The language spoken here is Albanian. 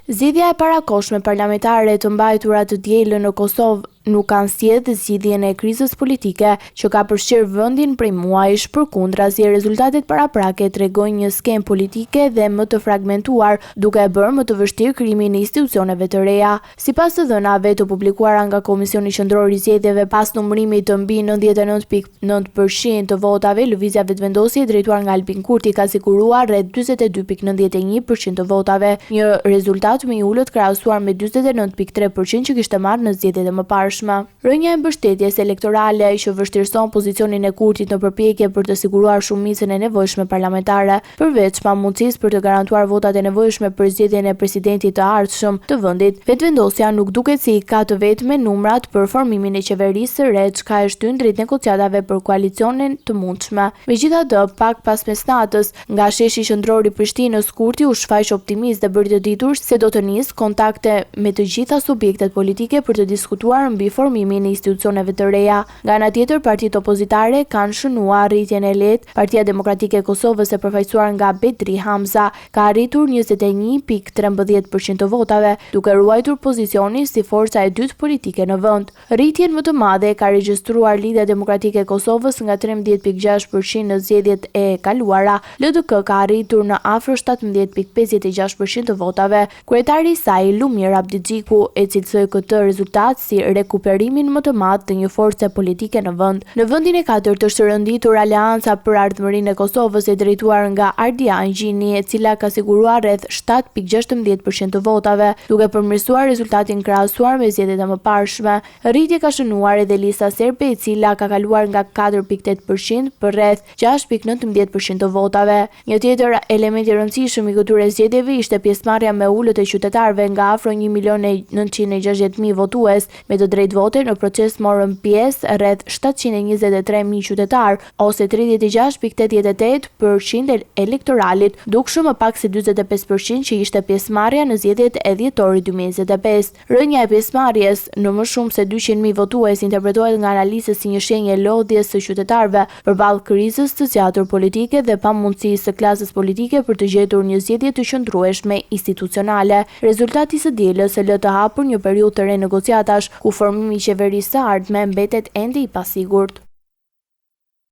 Zgjedhja e parakohshme parlamentare të mbajtura të dielën në Kosovë nuk kanë sjellë zgjidhjen e krizës politike që ka përfshirë vendin prej muajsh. Përkundrazi, rezultatet paraprake tregojnë një skemë politike dhe më të fragmentuar, duke e bërë më të vështirë krijimin e institucioneve të reja. Sipas të dhënave të publikuara nga Komisioni Qendror i Zgjedhjeve, pas numërimit të mbi 99.9% të votave, lëvizja vetëvendosje drejtuar nga Albin Kurti ka siguruar rreth 42.91% të votave, një rezultat më i ulët krahasuar me 49.3% që kishte marrë në zgjedhjet e mëparshme. Rënja e mbështetjes elektorale që vështirëson pozicionin e Kurtit në përpjekje për të siguruar shumicën e nevojshme parlamentare, përveç pamundësisë për të garantuar votat e nevojshme për zgjedhjen e presidentit të ardhshëm të vendit, vetvendosja nuk duket si ka të vetme numrat për formimin e qeverisë së re, çka e shtyn drejt negociatave për koalicionin të mundshme. Megjithatë, pak pas mesnatës, nga sheshi qendror i Prishtinës, Kurti u shfaq optimist dhe bëri të ditur se do të nisë kontakte me të gjitha subjektet politike për të diskutuar mbi formimin e institucioneve të reja. Nga ana tjetër, partitë opozitare kanë shënuar rritjen e lehtë. Partia Demokratike e Kosovës, e përfaqësuar nga Bedri Hamza, ka arritur 21.13% të votave, duke ruajtur pozicionin si forca e dytë politike në vend. Rritjen më të madhe ka regjistruar Lidhja Demokratike e Kosovës nga 13.6% në zgjedhjet e kaluara. LDK ka arritur në afër 17.56% të votave. Kryetari i saj, Lumir Abdixhiku, e cilësoi këtë rezultat si rekuperimin më të madh të një force politike në vend. Në vendin e katërt është rënditur Aleanca për Ardhmërinë e Kosovës, e drejtuar nga Ardia Angjini, e cila ka siguruar rreth 7.16% të votave, duke përmirësuar rezultatin krahasuar me zgjedhjet e mëparshme. Rritje ka shënuar edhe lista serbe, e cila ka kaluar nga 4.8% për rreth 6.19% të votave. Një tjetër element i rëndësishëm i këtyre zgjedhjeve ishte pjesëmarrja me ulët e qytetarëve, nga afro 1.960.000 votues me të drejtë vote në proces morën pjesë rreth 723.000 qytetar, ose 36.88% e elektoralit, dukshëm më pak se 45% që ishte pjesëmarrja në zgjedhjet e dhjetorit 2025. Rënja e pjesëmarrjes në më shumë se 200.000 votues interpretohet nga analistët si një shenjë lodhjes së qytetarëve përballë krizës së zgjatur politike dhe pamundësisë së klasës politike për të gjetur një zgjedhje të qëndrueshme institucionale. Rezultati i së dielës e lë të hapur një periudhë të renegociatash, ku formimi i qeverisë së ardhme mbetet ende i pasigurt.